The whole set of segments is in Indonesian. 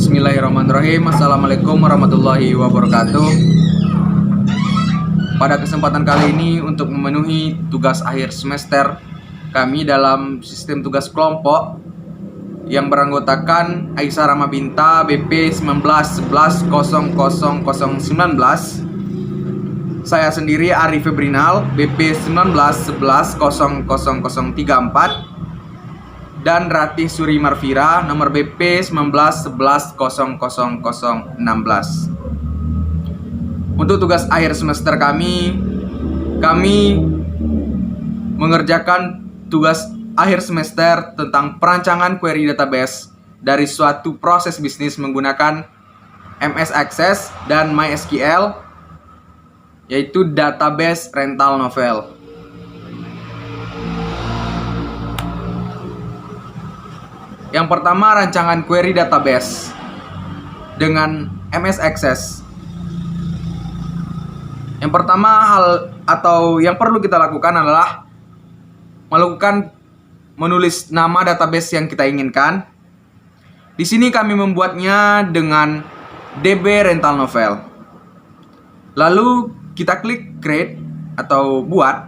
Bismillahirrahmanirrahim. Assalamualaikum warahmatullahi wabarakatuh. Pada kesempatan kali ini untuk memenuhi tugas akhir semester kami dalam sistem tugas kelompok yang beranggotakan Aisyah Ramabinta BP 19110019, saya sendiri Arif Febrinal BP 19110034, dan Ratih Suri Marfira nomor BP 19110016. Untuk tugas akhir semester kami mengerjakan tugas akhir semester tentang perancangan query database dari suatu proses bisnis menggunakan MS Access dan MySQL, yaitu database rental novel. Yang pertama, rancangan query database dengan MS Access. Yang pertama yang perlu kita lakukan adalah menulis nama database yang kita inginkan. Di sini kami membuatnya dengan DB rental novel. Lalu kita klik create atau buat.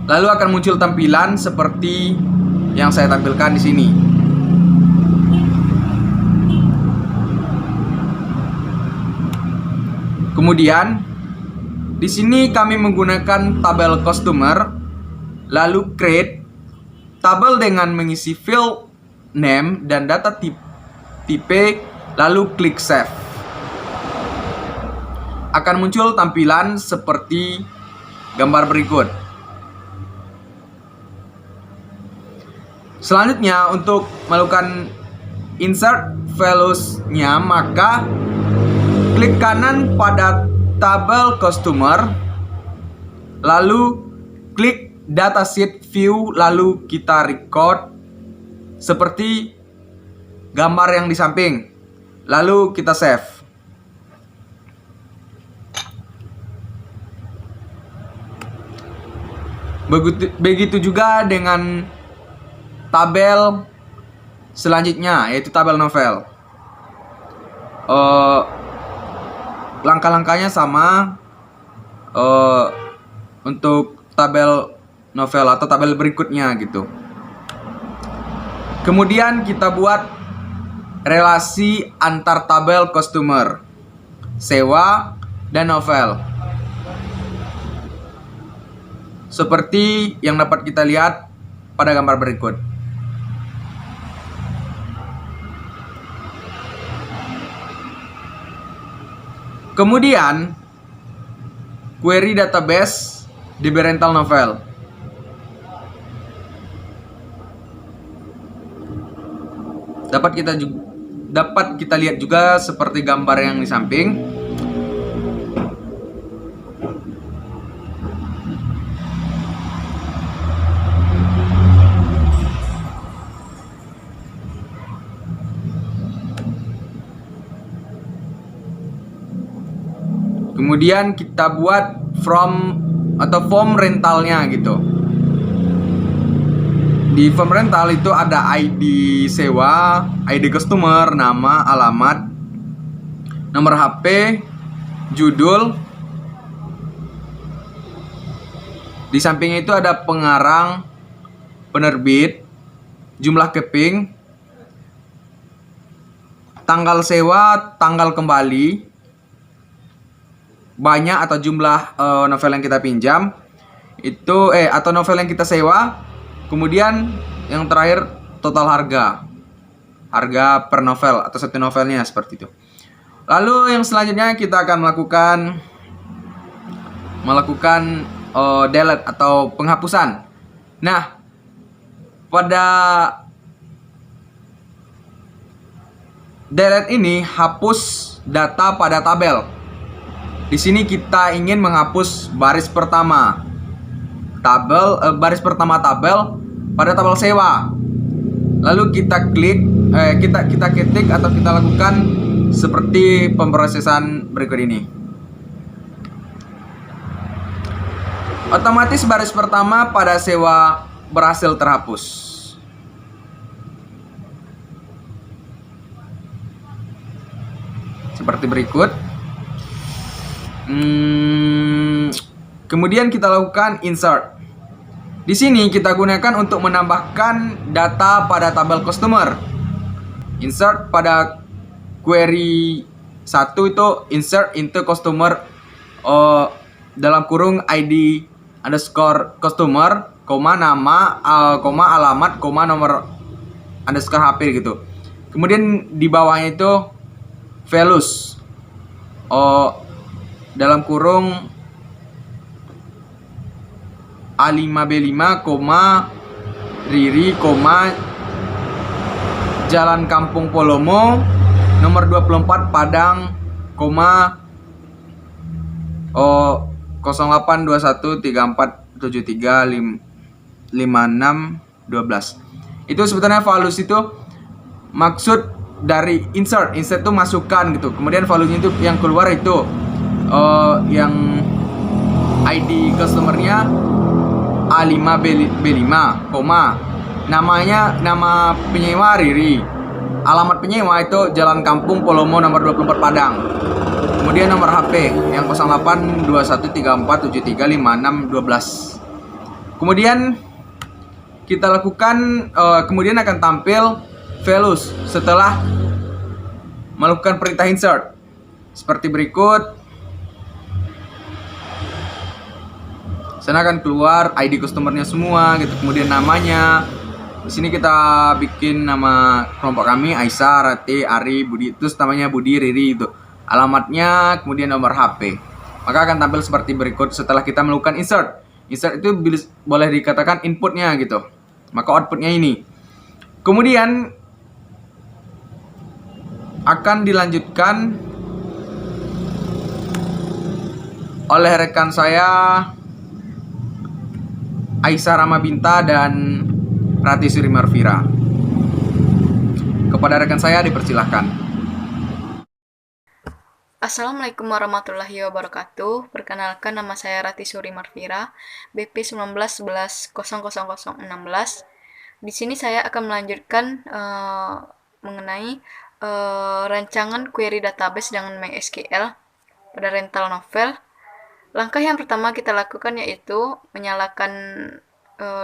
Lalu akan muncul tampilan seperti yang saya tampilkan di sini. Kemudian di sini kami menggunakan tabel customer, lalu create tabel dengan mengisi field name dan data tipe, lalu klik save. Akan muncul tampilan seperti gambar berikut. Selanjutnya, untuk melakukan insert values-nya, maka klik kanan pada tabel customer, lalu klik datasheet view, lalu kita record seperti gambar yang di samping, lalu kita save. Begitu juga dengan tabel selanjutnya, yaitu tabel novel. Langkah-langkahnya sama untuk tabel novel atau tabel berikutnya gitu. Kemudian kita buat relasi antar tabel customer, sewa, dan novel, seperti yang dapat kita lihat pada gambar berikut. Kemudian query database DB rental novel. Dapat kita lihat juga seperti gambar yang di samping. Kemudian kita buat form rentalnya gitu. Di form rental itu ada ID sewa, ID customer, nama, alamat, nomor HP, judul. Di sampingnya itu ada pengarang, penerbit, jumlah keping, tanggal sewa, tanggal kembali, banyak atau jumlah novel yang kita pinjam itu atau novel yang kita sewa. Kemudian yang terakhir total harga per novel atau satu novelnya, seperti itu. Lalu yang selanjutnya kita akan melakukan delete atau penghapusan. Nah, pada delete ini hapus data pada tabel. Di sini kita ingin menghapus baris pertama tabel pada tabel sewa. Lalu kita klik, kita ketik atau kita lakukan seperti pemrosesan berikut ini. Otomatis baris pertama pada sewa berhasil terhapus. seperti berikut. Kemudian kita lakukan insert. Di sini kita gunakan untuk menambahkan data pada tabel customer. Insert pada query 1 itu insert into customer dalam kurung ID underscore customer, nama, alamat, nomor underscore HP gitu. Kemudian di bawahnya itu values dalam kurung A5B5, Riri, Jalan Kampung Polomo, nomor 24 Padang, 082134735612. Itu sebetulnya values itu maksud dari insert. Insert itu masukkan gitu. Kemudian values itu yang keluar itu yang ID customernya A5B5, namanya nama penyewa Riri. Alamat penyewa itu Jalan Kampung Polomo nomor 24 Padang. Kemudian nomor HP yang 082134735612. Kemudian kita lakukan kemudian akan tampil values setelah melakukan perintah insert seperti berikut. Sana akan keluar ID customernya semua gitu, kemudian namanya. Di sini kita bikin nama kelompok kami Aisyah, Rati, Ari, Budi, terus namanya Budi, Riri itu. Alamatnya, kemudian nomor HP. Maka akan tampil seperti berikut setelah kita melakukan insert. Insert itu boleh dikatakan inputnya gitu. Maka outputnya ini. Kemudian akan dilanjutkan oleh rekan saya Aisyah Ramabinta dan Rati Suri Marfira. Kepada rekan saya dipersilahkan. Assalamualaikum warahmatullahi wabarakatuh. Perkenalkan, nama saya Rati Suri Marfira, BP 1911000016. Di sini saya akan melanjutkan mengenai rancangan query database dengan MySQL pada rental novel. Langkah yang pertama kita lakukan yaitu menyalakan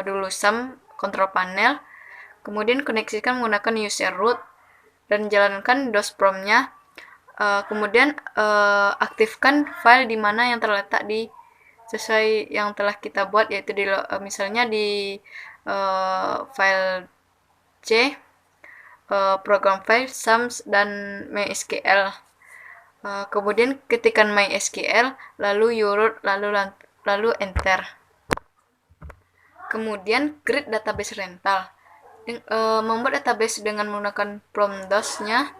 dulu SAM control panel, kemudian koneksikan menggunakan user root dan jalankan DOS prompt-nya. Kemudian aktifkan file di mana yang terletak di sesuai yang telah kita buat, yaitu di misalnya di file C, program file, SAMS, dan MySQL. Kemudian ketikkan MySQL, lalu root, lalu enter. Kemudian create database rental. Membuat database dengan menggunakan prompt DOS-nya.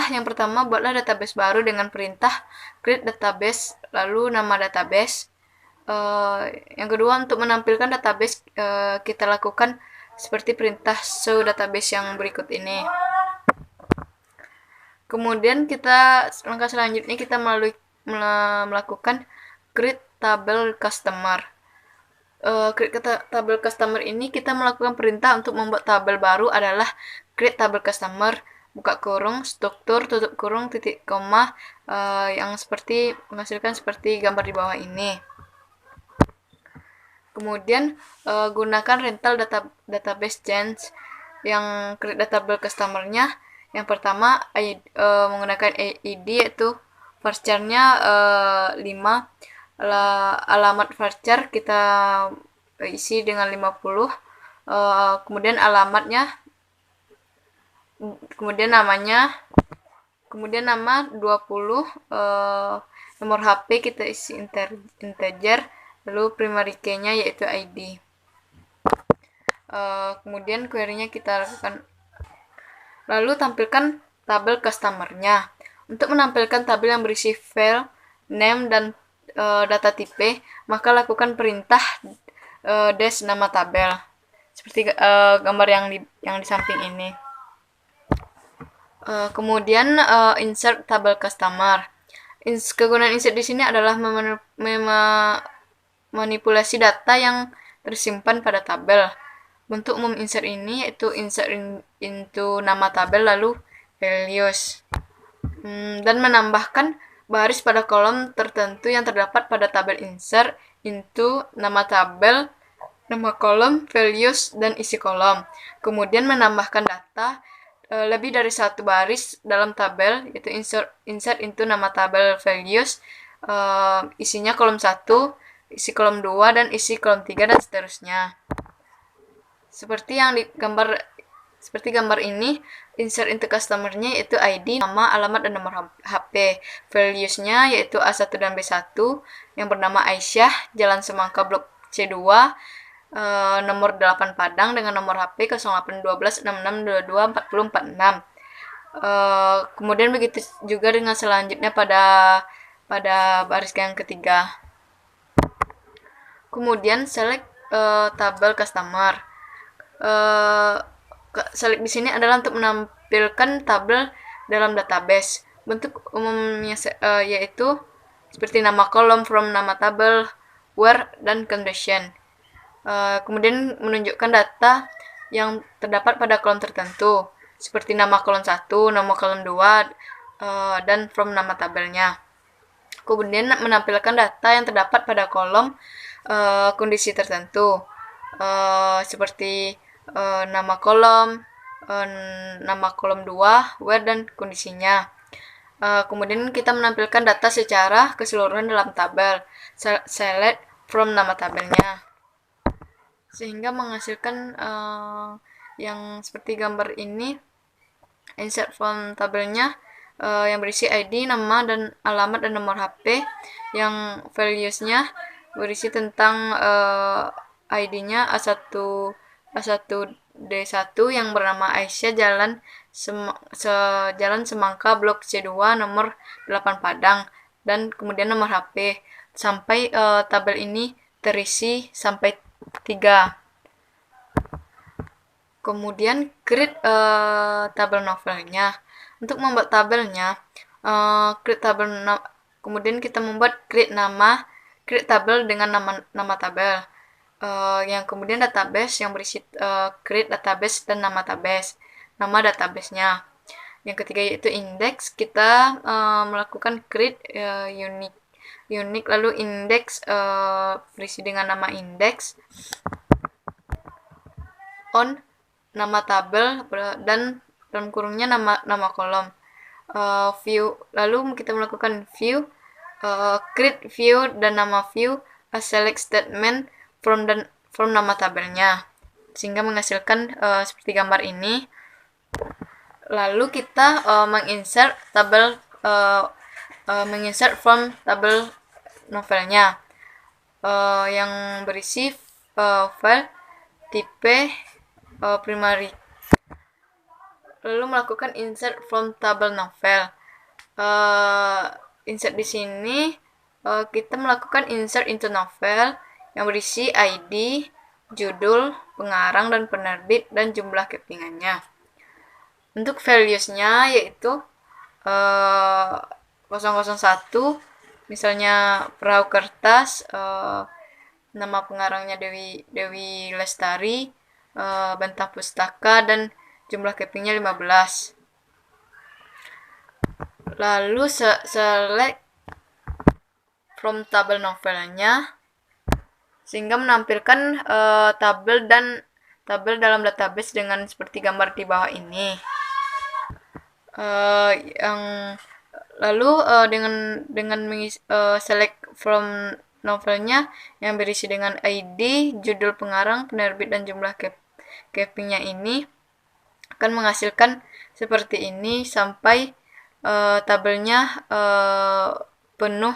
Yang pertama, buatlah database baru dengan perintah create database, lalu nama database. Yang kedua, untuk menampilkan database, kita lakukan seperti perintah show database yang berikut ini. Kemudian langkah selanjutnya kita melakukan create table customer. Create table customer ini kita melakukan perintah untuk membuat tabel baru adalah create table customer, buka kurung, struktur, tutup kurung, titik koma, yang menghasilkan seperti gambar di bawah ini. Kemudian gunakan rental database change yang create table customer-nya. Yang pertama menggunakan ID, yaitu varchar-nya 5, alamat varchar kita isi dengan 50, kemudian alamatnya, kemudian namanya, kemudian nama 20, nomor HP kita isi integer, lalu primary key-nya yaitu ID. Kemudian query-nya kita lakukan. Lalu tampilkan tabel customer-nya. Untuk menampilkan tabel yang berisi file, name, dan data tipe, maka lakukan perintah dash nama tabel. Seperti gambar yang di samping ini. Kemudian insert tabel customer. Kegunaan insert di sini adalah memanipulasi data yang tersimpan pada tabel. Bentuk umum insert ini yaitu insert into nama tabel, lalu values. Dan menambahkan baris pada kolom tertentu yang terdapat pada tabel insert into nama tabel, nama kolom, values, dan isi kolom. Kemudian menambahkan data lebih dari satu baris dalam tabel, yaitu insert into nama tabel values, isinya kolom 1, isi kolom 2, dan isi kolom 3, dan seterusnya. Seperti gambar ini, insert into customer-nya yaitu ID, nama, alamat, dan nomor HP. Values-nya yaitu A1 dan B1 yang bernama Aisyah, Jalan Semangka Blok C2, nomor 8 Padang dengan nomor HP 081266224046. Kemudian begitu juga dengan selanjutnya pada baris yang ketiga. Kemudian select tabel customer. Select di sini adalah untuk menampilkan tabel dalam database. Bentuk umumnya yaitu seperti nama kolom, from nama tabel, where, dan condition. Kemudian menunjukkan data yang terdapat pada kolom tertentu, seperti nama kolom 1, nama kolom 2, dan from nama tabelnya. Kemudian menampilkan data yang terdapat pada kolom kondisi tertentu, seperti nama kolom 2, where, dan kondisinya. Kemudian kita menampilkan data secara keseluruhan dalam tabel, select from nama tabelnya, sehingga menghasilkan yang seperti gambar ini. Insert from tabelnya yang berisi ID, nama, dan alamat, dan nomor HP. Yang values-nya berisi tentang ID-nya A1D1 yang bernama Aisyah, Jalan Semangka Blok C2, nomor 8 Padang, dan kemudian nomor HP, sampai tabel ini terisi sampai 3. Kemudian create tabel novelnya. Untuk membuat tabelnya, kemudian kita membuat create tabel dengan nama tabel. Yang kemudian database yang berisi create database dan nama database-nya. Yang ketiga yaitu index, kita melakukan create unique, lalu index berisi dengan nama index, on nama tabel, dan dalam kurungnya nama kolom. View, lalu kita melakukan view, create view dan nama view, select statement from nama tabelnya, sehingga menghasilkan seperti gambar ini. Lalu kita menginsert from tabel novelnya yang berisi file tipe primary. Lalu melakukan insert from tabel novel. Insert di sini kita melakukan insert into novel yang berisi ID, judul, pengarang, dan penerbit, dan jumlah kepingannya. Untuk values-nya yaitu 001, misalnya perahu kertas, nama pengarangnya Dewi Lestari, bentang pustaka, dan jumlah kepingnya 15. Lalu select from tabel novelnya, sehingga menampilkan tabel dalam database dengan seperti gambar di bawah ini. Dengan select from novelnya yang berisi dengan ID, judul, pengarang, penerbit, dan jumlah kepingnya ini akan menghasilkan seperti ini sampai tabelnya penuh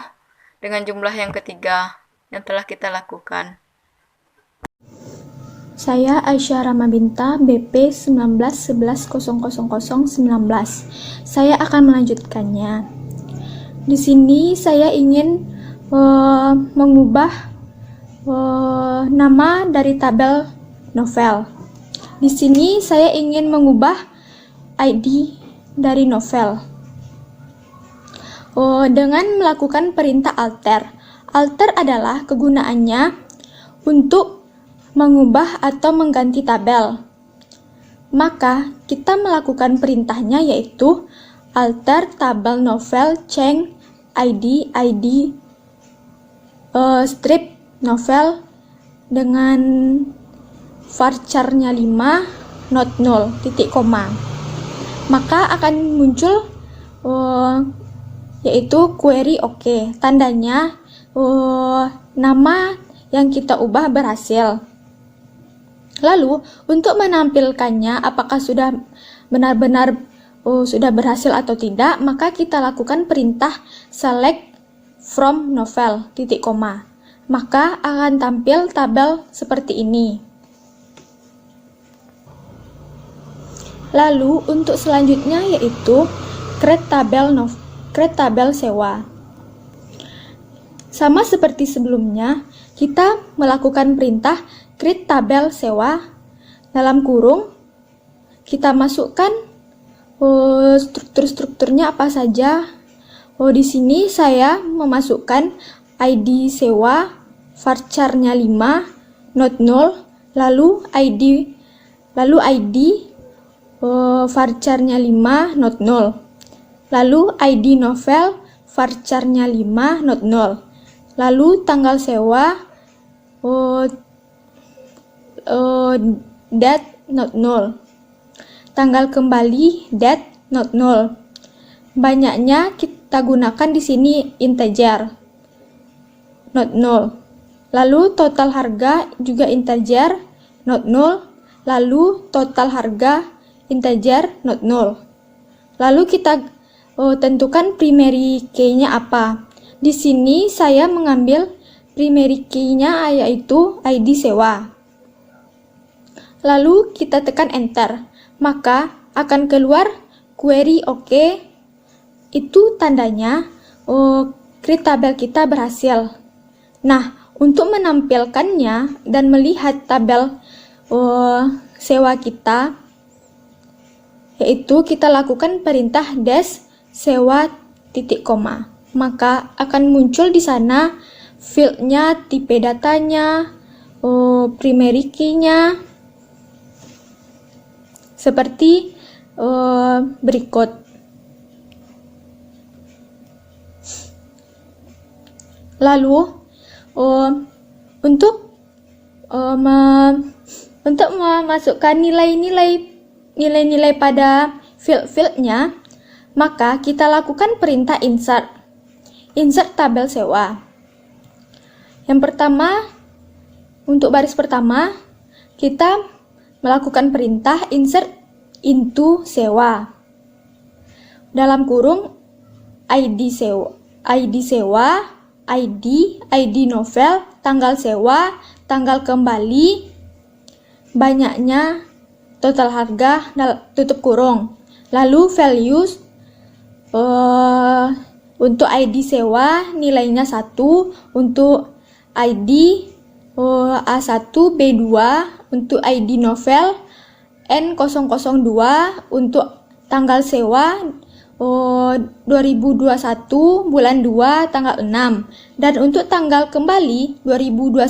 dengan jumlah yang ketiga yang telah kita lakukan. Saya Aisyah Ramabinta, BP 1911000019. Saya akan melanjutkannya. Di sini saya ingin mengubah nama dari tabel novel. Di sini saya ingin mengubah ID dari novel dengan melakukan perintah alter. Alter adalah kegunaannya untuk mengubah atau mengganti tabel. maka kita melakukan perintahnya yaitu alter tabel novel change ID strip novel dengan varchar-nya 5 not 0 titik koma, maka akan muncul yaitu query OK. Tandanya nama yang kita ubah berhasil. Lalu untuk menampilkannya apakah sudah benar-benar sudah berhasil atau tidak, maka kita lakukan perintah select from novel titik koma, maka akan tampil tabel seperti ini. Lalu untuk selanjutnya yaitu create tabel sewa. Sama seperti sebelumnya, kita melakukan perintah create tabel sewa dalam kurung, kita masukkan struktur-strukturnya apa saja. Di sini saya memasukkan ID sewa, varchar-nya 5, not 0, lalu ID varchar-nya 5, not 0, lalu ID novel, varchar-nya 5, not 0, lalu tanggal sewa, date, not 0, tanggal kembali, date, not 0. Banyaknya kita gunakan di sini integer, not 0. Lalu total harga juga integer, not 0. Lalu total harga integer, not 0. Lalu kita tentukan primary key-nya apa. Di sini saya mengambil primary key-nya yaitu ID sewa. Lalu kita tekan enter, maka akan keluar query OK. Itu tandanya create tabel kita berhasil. Nah, untuk menampilkannya dan melihat tabel sewa kita, yaitu kita lakukan perintah dash sewa titik koma, maka akan muncul di sana fieldnya, tipe datanya, primary key-nya seperti berikut. Lalu untuk memasukkan nilai-nilai pada field-fieldnya, maka kita lakukan perintah insert tabel sewa. Yang pertama, untuk baris pertama, kita melakukan perintah insert into sewa. Dalam kurung ID sewa, ID novel, tanggal sewa, tanggal kembali, banyaknya, total harga, tutup kurung. Lalu values, untuk ID sewa nilainya 1, untuk ID A1, B2, untuk ID novel N002, untuk tanggal sewa 2021 bulan 2 tanggal 6, dan untuk tanggal kembali 2021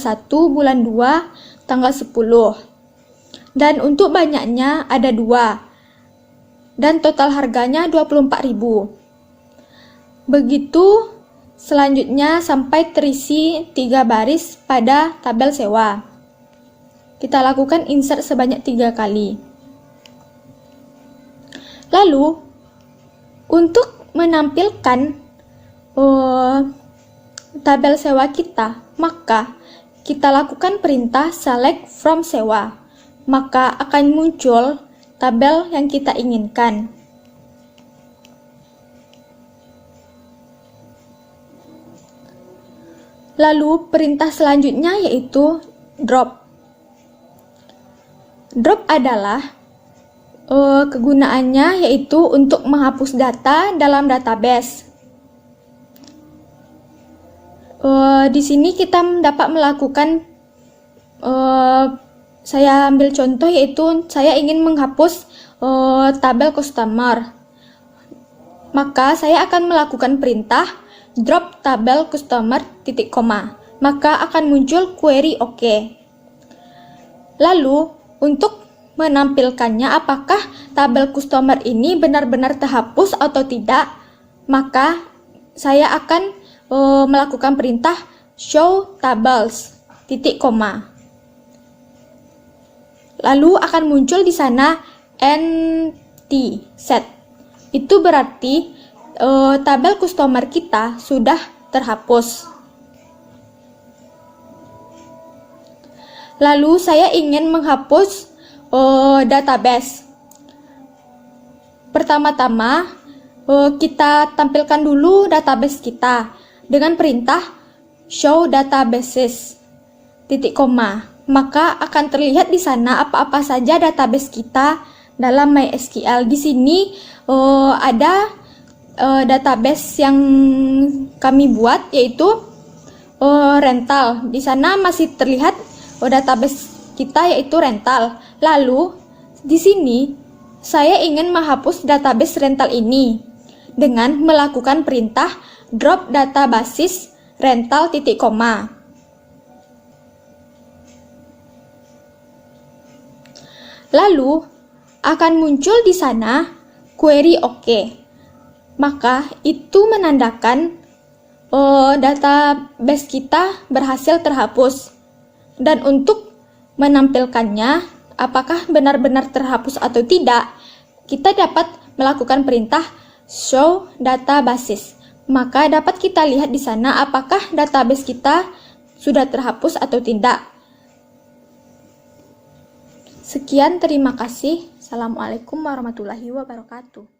bulan 2 tanggal 10. Dan untuk banyaknya ada 2 dan total harganya 24.000. Begitu selanjutnya sampai terisi 3 baris pada tabel sewa. Kita lakukan insert sebanyak 3 kali. Lalu untuk menampilkan tabel sewa kita, maka kita lakukan perintah select from sewa, maka akan muncul tabel yang kita inginkan. Lalu perintah selanjutnya yaitu drop. Drop adalah kegunaannya yaitu untuk menghapus data dalam database. Di sini kita dapat melakukan, saya ambil contoh yaitu saya ingin menghapus tabel customer. Maka saya akan melakukan perintah drop tabel customer titik koma, maka akan muncul query OK. Lalu untuk menampilkannya apakah tabel customer ini benar-benar terhapus atau tidak, maka saya akan melakukan perintah show tables titik koma. Lalu akan muncul di sana empty set. Itu berarti tabel customer kita sudah terhapus. Lalu saya ingin menghapus database. Pertama-tama kita tampilkan dulu database kita dengan perintah show databases titik koma. Maka akan terlihat di sana apa-apa saja database kita dalam MySQL. Di sini ada database yang kami buat, yaitu rental. Di sana masih terlihat database kita, yaitu rental. Lalu di sini saya ingin menghapus database rental ini dengan melakukan perintah drop databases rental titik koma. Lalu akan muncul di sana query OK. Maka itu menandakan database kita berhasil terhapus. Dan untuk menampilkannya apakah benar-benar terhapus atau tidak, kita dapat melakukan perintah show databases. Maka dapat kita lihat di sana apakah database kita sudah terhapus atau tidak. Sekian, terima kasih. Assalamualaikum warahmatullahi wabarakatuh.